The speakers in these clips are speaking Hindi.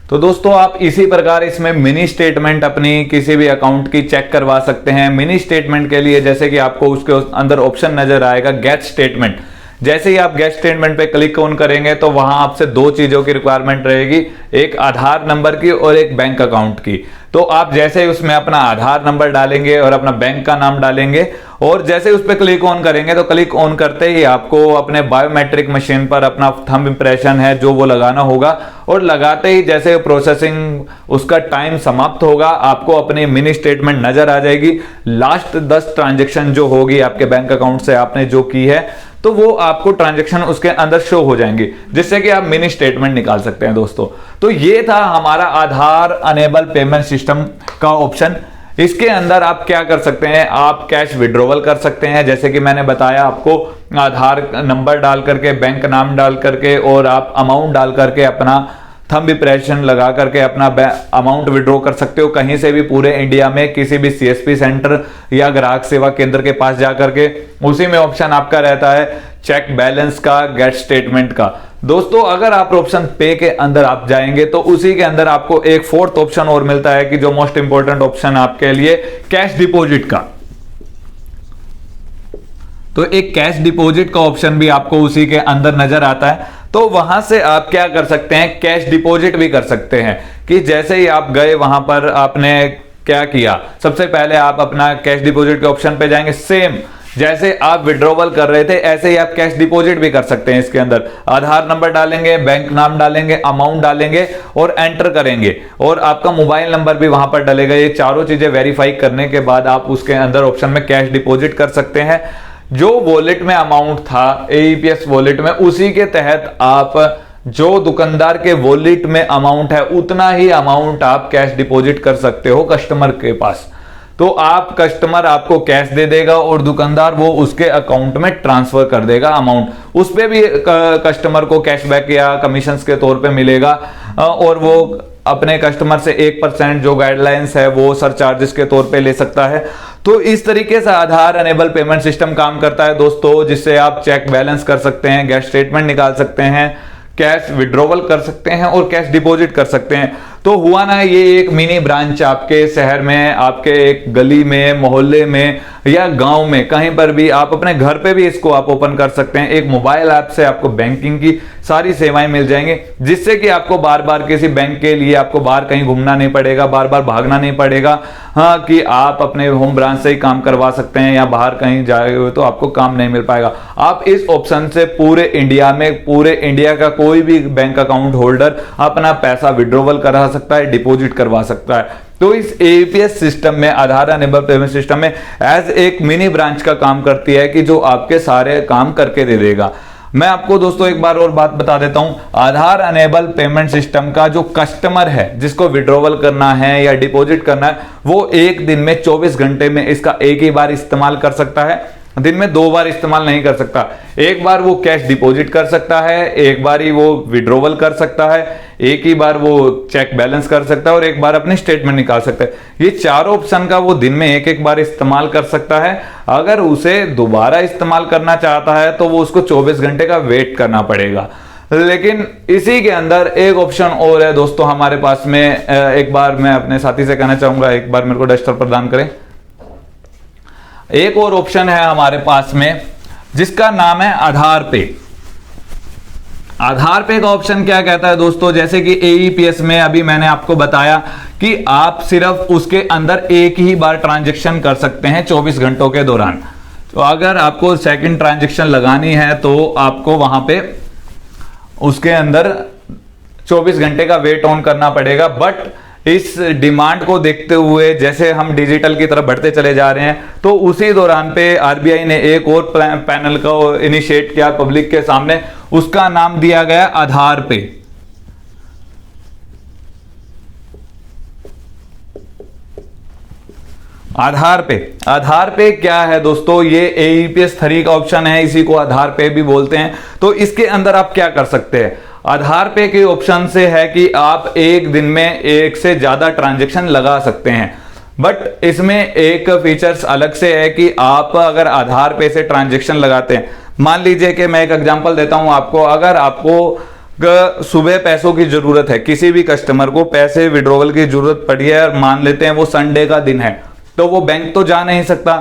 तो दोस्तों आप इसी प्रकार इसमें मिनी स्टेटमेंट अपनी किसी भी अकाउंट की चेक करवा सकते हैं। मिनी स्टेटमेंट के लिए जैसे कि आपको उसके अंदर ऑप्शन नजर आएगा गेट स्टेटमेंट। जैसे ही आप गेट स्टेटमेंट पे क्लिक ऑन करेंगे तो वहां आपसे दो चीजों की रिक्वायरमेंट रहेगी, एक आधार नंबर की और एक बैंक अकाउंट की। तो आप जैसे ही उसमें अपना आधार नंबर डालेंगे और अपना बैंक का नाम डालेंगे और जैसे उस पर क्लिक ऑन करेंगे तो क्लिक ऑन करते ही आपको अपने बायोमेट्रिक मशीन पर अपना थंब इंप्रेशन है जो वो लगाना होगा, और लगाते ही जैसे प्रोसेसिंग उसका टाइम समाप्त होगा आपको अपनी मिनी स्टेटमेंट नजर आ जाएगी। लास्ट 10 ट्रांजेक्शन जो होगी आपके बैंक अकाउंट से आपने जो की है तो वो आपको ट्रांजैक्शन उसके अंदर शो हो जाएंगे, जिससे कि आप मिनी स्टेटमेंट निकाल सकते हैं दोस्तों। तो ये था हमारा आधार अनेबल पेमेंट सिस्टम का ऑप्शन। इसके अंदर आप क्या कर सकते हैं, आप कैश विड्रॉवल कर सकते हैं, जैसे कि मैंने बताया आपको आधार नंबर डाल करके, बैंक नाम डाल करके और आप अमाउंट डाल करके अपना थंब इंप्रेशन लगा करके अपना अमाउंट विड्रॉ कर सकते हो कहीं से भी पूरे इंडिया में, किसी भी सीएसपी सेंटर या ग्राहक सेवा केंद्र के पास जाकर के। उसी में ऑप्शन आपका रहता है चेक बैलेंस का, गेट स्टेटमेंट का। दोस्तों अगर आप ऑप्शन पे के अंदर आप जाएंगे तो उसी के अंदर आपको एक फोर्थ ऑप्शन और मिलता है कि जो मोस्ट इंपॉर्टेंट ऑप्शन आपके लिए कैश डिपॉजिट का। तो एक कैश डिपॉजिट का ऑप्शन भी आपको उसी के अंदर नजर आता है। तो वहां से आप क्या कर सकते हैं, कैश डिपॉजिट भी कर सकते हैं कि जैसे ही आप गए वहां पर आपने क्या किया, सबसे पहले आप अपना कैश डिपॉजिट के ऑप्शन पे जाएंगे। सेम जैसे आप विड्रॉवल कर रहे थे ऐसे ही आप कैश डिपॉजिट भी कर सकते हैं। इसके अंदर आधार नंबर डालेंगे, बैंक नाम डालेंगे, अमाउंट डालेंगे और एंटर करेंगे और आपका मोबाइल नंबर भी वहां पर डलेगा। ये चारों चीजें वेरीफाई करने के बाद आप उसके अंदर ऑप्शन में कैश डिपॉजिट कर सकते हैं। जो वॉलेट में अमाउंट था एईपीएस वॉलेट में, उसी के तहत आप जो दुकानदार के वॉलेट में अमाउंट है उतना ही अमाउंट आप कैश डिपॉजिट कर सकते हो कस्टमर के पास। तो आप कस्टमर आपको कैश दे देगा और दुकानदार वो उसके अकाउंट में ट्रांसफर कर देगा अमाउंट। उस पे भी कस्टमर को कैशबैक या कमीशंस के तौर पे मिलेगा और वो अपने कस्टमर से 1% जो गाइडलाइंस है वो सरचार्जेस के तौर पे ले सकता है। तो इस तरीके से आधार अनेबल पेमेंट सिस्टम काम करता है दोस्तों, जिससे आप चेक बैलेंस कर सकते हैं, गेट स्टेटमेंट निकाल सकते हैं, कैश विड्रॉवल कर सकते हैं और कैश डिपॉजिट कर सकते हैं। तो हुआ ना, ये एक मिनी ब्रांच आपके शहर में, आपके एक गली में, मोहल्ले में या गांव में, कहीं पर भी आप अपने घर पे भी इसको आप ओपन कर सकते हैं। एक मोबाइल ऐप से आपको बैंकिंग की सारी सेवाएं मिल जाएंगी, जिससे कि आपको बार बार किसी बैंक के लिए आपको बाहर कहीं घूमना नहीं पड़ेगा, बार बार भागना नहीं पड़ेगा। हाँ कि आप अपने होम ब्रांच से ही काम करवा सकते हैं या बाहर कहीं जाए हुए तो आपको काम नहीं मिल पाएगा। आप इस ऑप्शन से पूरे इंडिया में, पूरे इंडिया का कोई भी बैंक अकाउंट होल्डर अपना पैसा विड्रॉवल करा सकता है, डिपॉजिट करवा सकता है। तो इस एईपीएस सिस्टम में, आधार अनेबल पेमेंट सिस्टम में एज एक मिनी ब्रांच का काम करती है कि जो आपके सारे काम करके दे देगा। मैं आपको दोस्तों एक बार और बात बता देता हूं, आधार अनेबल पेमेंट सिस्टम का जो कस्टमर है जिसको विड्रॉवल करना है या डिपॉजिट करना है, वो एक दिन में 24 घंटे में इसका एक ही बार इस्तेमाल कर सकता है, दिन में 2 बार इस्तेमाल नहीं कर सकता। एक बार वो कैश डिपॉजिट कर सकता है, एक बार ही वो विड्रॉवल कर सकता है, एक ही बार वो चेक बैलेंस कर सकता है और एक बार अपने स्टेटमेंट निकाल सकता है। ये चारों ऑप्शन का वो दिन में एक एक बार इस्तेमाल कर सकता है। अगर उसे दोबारा इस्तेमाल करना चाहता है तो वो उसको 24 घंटे का वेट करना पड़ेगा। लेकिन इसी के अंदर एक ऑप्शन और है दोस्तों हमारे पास में। एक बार मैं अपने साथी से कहना चाहूंगा, एक बार मेरे को डस्टर प्रदान करें। एक और ऑप्शन है हमारे पास में जिसका नाम है आधार पे। आधार पे का ऑप्शन क्या कहता है दोस्तों, जैसे कि एईपीएस में अभी मैंने आपको बताया कि आप सिर्फ उसके अंदर एक ही बार ट्रांजैक्शन कर सकते हैं 24 घंटों के दौरान। तो अगर आपको सेकंड ट्रांजैक्शन लगानी है तो आपको वहां पे उसके अंदर 24 घंटे का वेट ऑन करना पड़ेगा। बट इस डिमांड को देखते हुए जैसे हम डिजिटल की तरफ बढ़ते चले जा रहे हैं, तो उसी दौरान पे आरबीआई ने एक और पैनल को इनिशिएट किया पब्लिक के सामने, उसका नाम दिया गया आधार पे। आधार पे क्या है दोस्तों, ये एईपीएस 3 का ऑप्शन है, इसी को आधार पे भी बोलते हैं। तो इसके अंदर आप क्या कर सकते हैं, आधार पे के ऑप्शन से है कि आप एक दिन में एक से ज्यादा ट्रांजैक्शन लगा सकते हैं। बट इसमें एक फीचर्स अलग से है कि आप अगर आधार पे से ट्रांजैक्शन लगाते हैं, मान लीजिए कि मैं एक एग्जांपल देता हूं आपको, अगर आपको सुबह पैसों की जरूरत है, किसी भी कस्टमर को पैसे विड्रॉवल की जरूरत पड़ी है और मान लेते हैं वो संडे का दिन है, तो वो बैंक तो जा नहीं सकता।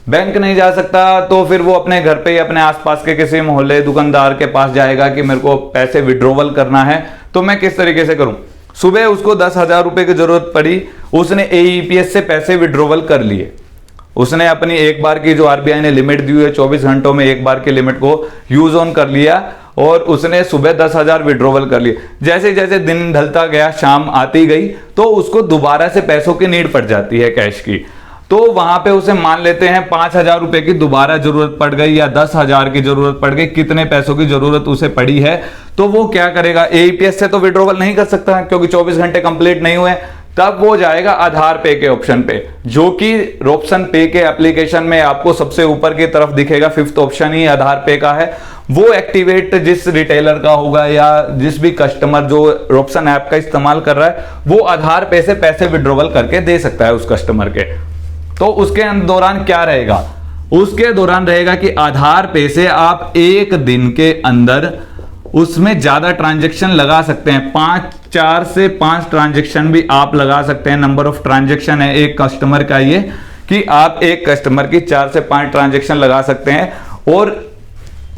बैंक नहीं जा सकता तो फिर वो अपने घर पे ही अपने आसपास के किसी मोहल्ले दुकानदार के पास जाएगा कि मेरे को पैसे विड्रॉवल करना है, तो मैं किस तरीके से करूं। सुबह उसको 10,000 रुपए की जरूरत पड़ी, उसने AEPS से पैसे विड्रॉवल कर लिए, उसने अपनी एक बार की जो RBI ने लिमिट दी हुई है 24 घंटों में एक बार की लिमिट को यूज ऑन कर लिया और उसने सुबह 10,000 विड्रॉवल कर लिए। जैसे जैसे दिन ढलता गया, शाम आती गई, तो उसको दोबारा से पैसों की नीड पड़ जाती है कैश की। तो वहां पे उसे मान लेते हैं 5,000 रुपए की दोबारा जरूरत पड़ गई या 10,000 की जरूरत पड़ गई, कितने पैसों की जरूरत उसे पड़ी है, तो वो क्या करेगा। AEPS से तो विड्रॉवल नहीं कर सकता क्योंकि 24 घंटे कंप्लीट नहीं हुए, तब वो जाएगा आधार पे के ऑप्शन पे, जो कि रोप्सन पे के एप्लीकेशन में आपको सबसे ऊपर की तरफ दिखेगा। 5th ऑप्शन ही आधार पे का है। वो एक्टिवेट जिस रिटेलर का होगा या जिस भी कस्टमर जो रोप्सन ऐप का इस्तेमाल कर रहा है, वो आधार पे से पैसे विड्रॉवल करके दे सकता है उस कस्टमर के। तो उसके दौरान क्या रहेगा, उसके दौरान रहेगा कि आधार पे से आप एक दिन के अंदर उसमें ज्यादा ट्रांजैक्शन लगा सकते हैं। 4 से 5 ट्रांजैक्शन भी आप लगा सकते हैं। नंबर ऑफ ट्रांजैक्शन है एक कस्टमर का ये, कि आप एक कस्टमर की 4 से 5 ट्रांजैक्शन लगा सकते हैं और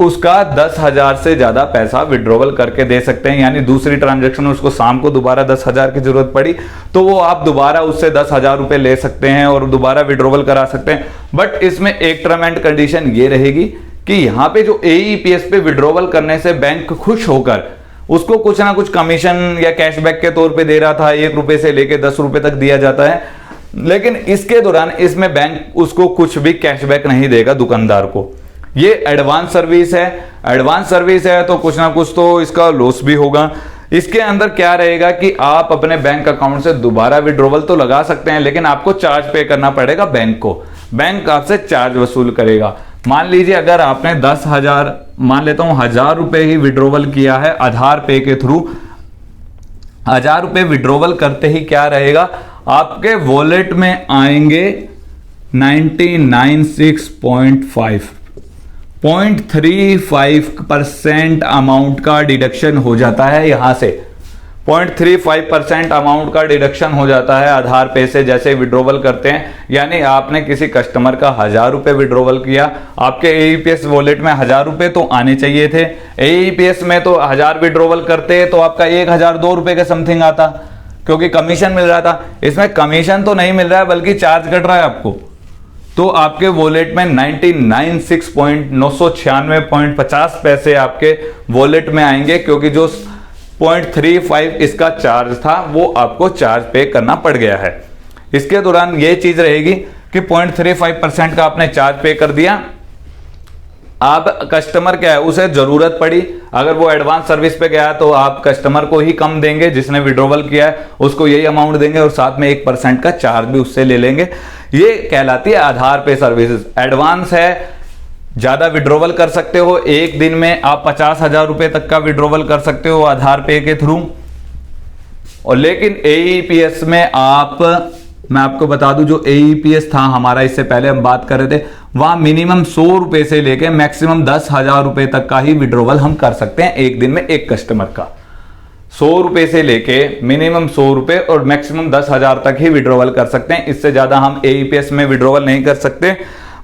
उसका 10,000 से ज्यादा पैसा विड्रॉवल करके दे सकते हैं। यानी दूसरी ट्रांजैक्शन उसको शाम को दोबारा 10,000 की जरूरत पड़ी तो वो आप दोबारा उससे 10,000 रुपए ले सकते हैं और दोबारा विड्रॉवल करा सकते हैं। बट इसमें एक टर्म एंड कंडीशन ये रहेगी कि यहां पे जो AEPS पे विड्रॉवल करने से बैंक खुश होकर उसको कुछ ना कुछ कमीशन या कैशबैक के तौर पे दे रहा था, 1 रुपए से लेके 10 रुपए तक दिया जाता है, लेकिन इसके दौरान इसमें बैंक उसको कुछ भी कैशबैक नहीं देगा दुकानदार को। ये एडवांस सर्विस है, एडवांस सर्विस है तो कुछ ना कुछ तो इसका लॉस भी होगा। इसके अंदर क्या रहेगा कि आप अपने बैंक अकाउंट से दोबारा विड्रॉवल तो लगा सकते हैं, लेकिन आपको चार्ज पे करना पड़ेगा बैंक को। बैंक आपसे चार्ज वसूल करेगा। मान लीजिए अगर आपने 10,000, मान लेता हूं 1,000 रुपए ही विड्रॉवल किया है आधार पे के थ्रू, 1,000 रुपए विड्रॉवल करते ही क्या रहेगा, आपके वॉलेट में आएंगे 0.35% अमाउंट का डिडक्शन हो जाता है। यहां से 0.35% अमाउंट का डिडक्शन हो जाता है आधार पे से जैसे विड्रॉवल करते हैं। यानी आपने किसी कस्टमर का 1,000 रुपए विड्रॉवल किया, आपके AEPS वॉलेट में 1,000 रुपए तो आने चाहिए थे। AEPS में तो 1,000 विड्रॉवल करते तो आपका 1,002 रुपए के समथिंग आता, क्योंकि कमीशन मिल रहा था। इसमें कमीशन तो नहीं मिल रहा है बल्कि चार्ज कट रहा है आपको। तो आपके वॉलेट में 996.50 पैसे आपके वॉलेट में आएंगे, क्योंकि जो 0.35 इसका चार्ज था वो आपको चार्ज पे करना पड़ गया है। इसके दौरान ये चीज रहेगी कि 0.35% का आपने चार्ज पे कर दिया। आप कस्टमर क्या है, उसे जरूरत पड़ी, अगर वो एडवांस सर्विस पे गया तो आप कस्टमर को ही कम देंगे, जिसने विड्रॉवल किया है उसको यही अमाउंट देंगे और साथ में 1% का चार्ज भी उससे ले लेंगे। ये कहलाती है आधार पे सर्विसेज। एडवांस है, ज्यादा विड्रॉवल कर सकते हो, एक दिन में आप 50,000 रुपए तक का विड्रॉवल कर सकते हो आधार पे के थ्रू। और लेकिन AEPS में मैं आपको बता दूं, जो AEPS था हमारा, इससे पहले हम बात कर रहे थे, वहां मिनिमम 100 रुपए से लेके मैक्सिमम 10,000 रुपए तक का ही विड्रॉवल हम कर सकते हैं एक दिन में एक कस्टमर का। 100 रुपए से लेके मिनिमम 100 रुपए और मैक्सिमम 10,000 तक ही विड्रॉवल कर सकते हैं। इससे ज्यादा हम AEPS में विड्रॉवल नहीं कर सकते।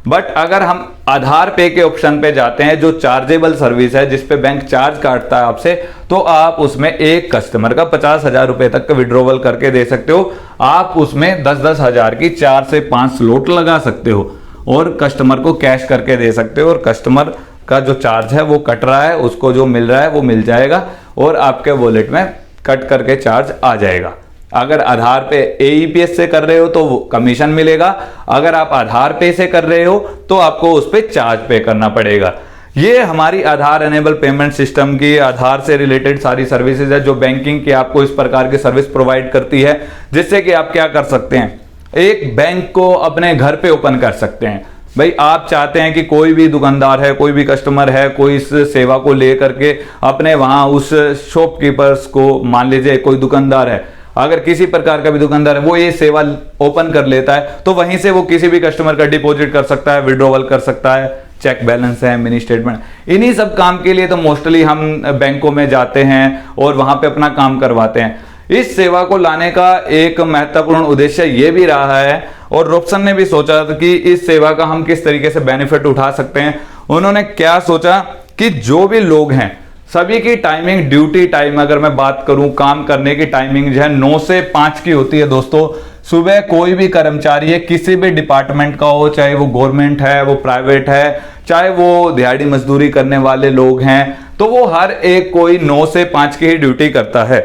बट अगर हम आधार पे के ऑप्शन पे जाते हैं, जो चार्जेबल सर्विस है जिसपे बैंक चार्ज काटता है आपसे, तो आप उसमें एक कस्टमर का 50,000 रुपए तक का विड्रॉवल करके दे सकते हो। आप उसमें 10-10 हजार की 4 से 5 स्लॉट लगा सकते हो और कस्टमर को कैश करके दे सकते हो, और कस्टमर का जो चार्ज है वो कट रहा है, उसको जो मिल रहा है वो मिल जाएगा और आपके वॉलेट में कट करके चार्ज आ जाएगा। अगर आधार पे AEPS से कर रहे हो तो वो कमीशन मिलेगा, अगर आप आधार पे से कर रहे हो तो आपको उस पर चार्ज पे करना पड़ेगा। ये हमारी आधार एनेबल पेमेंट सिस्टम की, आधार से रिलेटेड सारी सर्विसेज है जो बैंकिंग की आपको इस प्रकार की सर्विस प्रोवाइड करती है, जिससे कि आप क्या कर सकते हैं, एक बैंक को अपने घर पे ओपन कर सकते हैं। भाई आप चाहते हैं कि कोई भी दुकानदार है, कोई भी कस्टमर है, कोई इस सेवा को ले करके अपने वहां उस शॉपकीपर्स को, मान लीजिए कोई दुकानदार है, अगर किसी प्रकार का भी दुकानदार है वो ये सेवा ओपन कर लेता है, तो वहीं से वो किसी भी कस्टमर का डिपॉजिट कर सकता है, विड्रॉवल कर सकता है, चेक बैलेंस है, मिनी स्टेटमेंट, इन्हीं सब काम के लिए तो मोस्टली हम बैंकों में जाते हैं और वहां पे अपना काम करवाते हैं। इस सेवा को लाने का एक महत्वपूर्ण उद्देश्य ये भी रहा है और रॉबसन ने भी सोचा कि इस सेवा का हम किस तरीके से बेनिफिट उठा सकते हैं। उन्होंने क्या सोचा कि जो भी लोग हैं सभी की टाइमिंग, ड्यूटी टाइम अगर मैं बात करूं, काम करने की टाइमिंग जो है 9 से 5 की होती है दोस्तों। सुबह कोई भी कर्मचारी है, किसी भी डिपार्टमेंट का हो, चाहे वो गवर्नमेंट है, वो प्राइवेट है, चाहे वो दिहाड़ी मजदूरी करने वाले लोग हैं, तो वो हर एक कोई 9 से 5 की ही ड्यूटी करता है।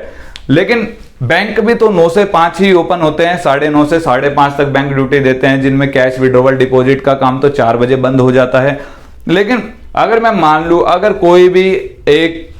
लेकिन बैंक भी तो 9 से 5 ही ओपन होते हैं, 9:30 से 5:30 तक बैंक ड्यूटी देते हैं, जिनमें कैश विड्रॉवल डिपॉजिट का काम तो 4 बजे बंद हो जाता है। लेकिन अगर मैं मान लूं, अगर कोई भी एक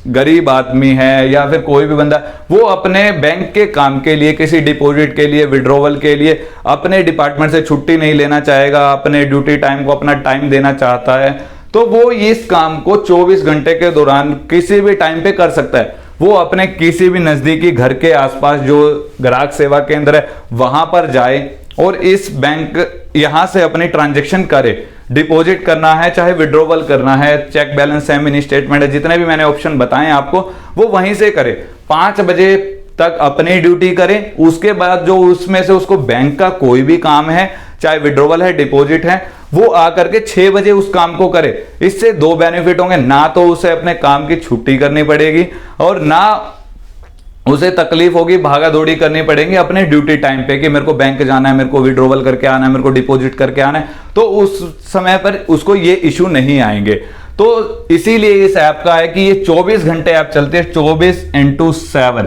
गरीब आदमी है या फिर कोई भी बंदा, वो अपने बैंक के काम के लिए, किसी डिपॉजिट के लिए, विड्रॉवल के लिए अपने डिपार्टमेंट से छुट्टी नहीं लेना चाहेगा, अपने ड्यूटी टाइम को अपना टाइम देना चाहता है, तो वो इस काम को 24 घंटे के दौरान किसी भी टाइम पे कर सकता है। वो अपने किसी भी नजदीकी घर के आसपास जो ग्राहक सेवा केंद्र है वहां पर जाए और इस बैंक यहां से अपनी ट्रांजैक्शन करे। डिपॉजिट करना है, चाहे विड्रॉवल करना है, चेक बैलेंस है, मिनी स्टेटमेंट है, जितने भी मैंने ऑप्शन बताए आपको, वो वहीं से करे। 5 बजे तक अपनी ड्यूटी करे, उसके बाद जो उसमें से उसको बैंक का कोई भी काम है, चाहे विड्रॉवल है, डिपॉजिट है, वो आकर के 6 बजे उस काम को करे। इससे 2 बेनिफिट होंगे, ना तो उसे अपने काम की छुट्टी करनी पड़ेगी और ना उसे तकलीफ होगी, भागा दौड़ी करनी पड़ेगी अपने ड्यूटी टाइम पे कि मेरे को बैंक जाना है, मेरे को विड्रॉवल करके आना है, मेरे को डिपॉजिट करके आना है, तो उस समय पर उसको ये इशू नहीं आएंगे। तो इसीलिए इस ऐप का है कि ये 24 घंटे ऐप चलती है, 24x7,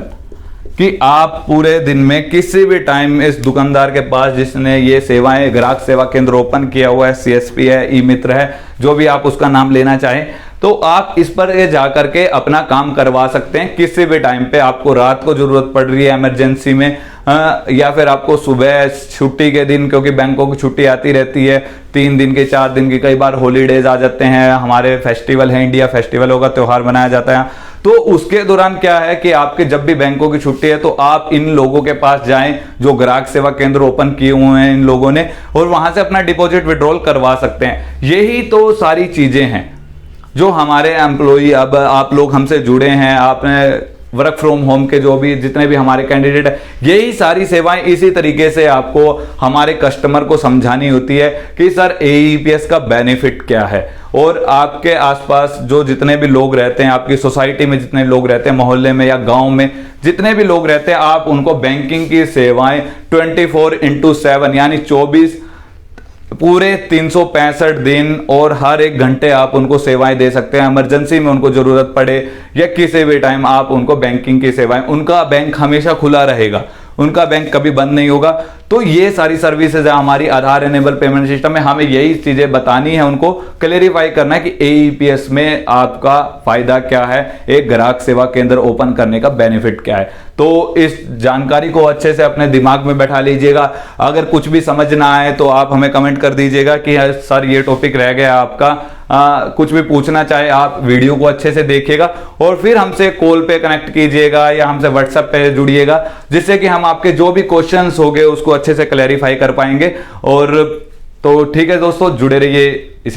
कि आप पूरे दिन में किसी भी टाइम इस दुकानदार के पास जिसने ये सेवाएं, ग्राहक सेवा केंद्र ओपन किया हुआ है, CSP है, ई मित्र है, जो भी आप उसका नाम लेना चाहें, तो आप इस पर जाकर के अपना काम करवा सकते हैं किसी भी टाइम पे। आपको रात को जरूरत पड़ रही है इमरजेंसी में, या फिर आपको सुबह छुट्टी के दिन, क्योंकि बैंकों की छुट्टी आती रहती है 3 दिन की, 4 दिन की, कई बार हॉलीडेज आ जाते हैं, हमारे फेस्टिवल है, इंडिया फेस्टिवल होगा, त्योहार मनाया जाता है, तो उसके दौरान क्या है कि आपके जब भी बैंकों की छुट्टी है तो आप इन लोगों के पास जाएं जो ग्राहक सेवा केंद्र ओपन किए हुए हैं इन लोगों ने, और वहां से अपना डिपॉजिट विड्रॉल करवा सकते हैं। यही तो सारी चीजें हैं जो हमारे एम्प्लॉई, अब आप लोग हमसे जुड़े हैं, आपने वर्क फ्रॉम होम के जो भी जितने भी हमारे कैंडिडेट है, यही सारी सेवाएं इसी तरीके से आपको हमारे कस्टमर को समझानी होती है कि सर AEPS का बेनिफिट क्या है। और आपके आसपास जो जितने भी लोग रहते हैं, आपकी सोसाइटी में जितने लोग रहते हैं, मोहल्ले में या गांव में जितने भी लोग रहते हैं, आप उनको बैंकिंग की सेवाएं 24x7 यानी 24 पूरे 365 दिन और हर एक घंटे आप उनको सेवाएं दे सकते हैं। इमरजेंसी में उनको जरूरत पड़े या किसी भी टाइम आप उनको बैंकिंग की सेवाएं, उनका बैंक हमेशा खुला रहेगा, उनका बैंक कभी बंद नहीं होगा। तो ये सारी सर्विसेज है हमारी आधार एनेबल पेमेंट सिस्टम में, हमें यही चीजें बतानी है, उनको क्लेरिफाई करना है कि AEPS में आपका फायदा क्या है, एक ग्राहक सेवा केंद्र ओपन करने का बेनिफिट क्या है। तो इस जानकारी को अच्छे से अपने दिमाग में बैठा लीजिएगा। अगर कुछ भी समझ ना आए तो आप हमें कमेंट कर दीजिएगा कि सर ये टॉपिक रह गया आपका, कुछ भी पूछना चाहे आप वीडियो को अच्छे से देखिएगा और फिर हमसे कॉल पे कनेक्ट कीजिएगा या हमसे व्हाट्सएप पे जुड़िएगा, जिससे कि हम आपके जो भी क्वेश्चंस होंगे उसको अच्छे से क्लैरिफाई कर पाएंगे। और तो ठीक है दोस्तों, जुड़े रहिए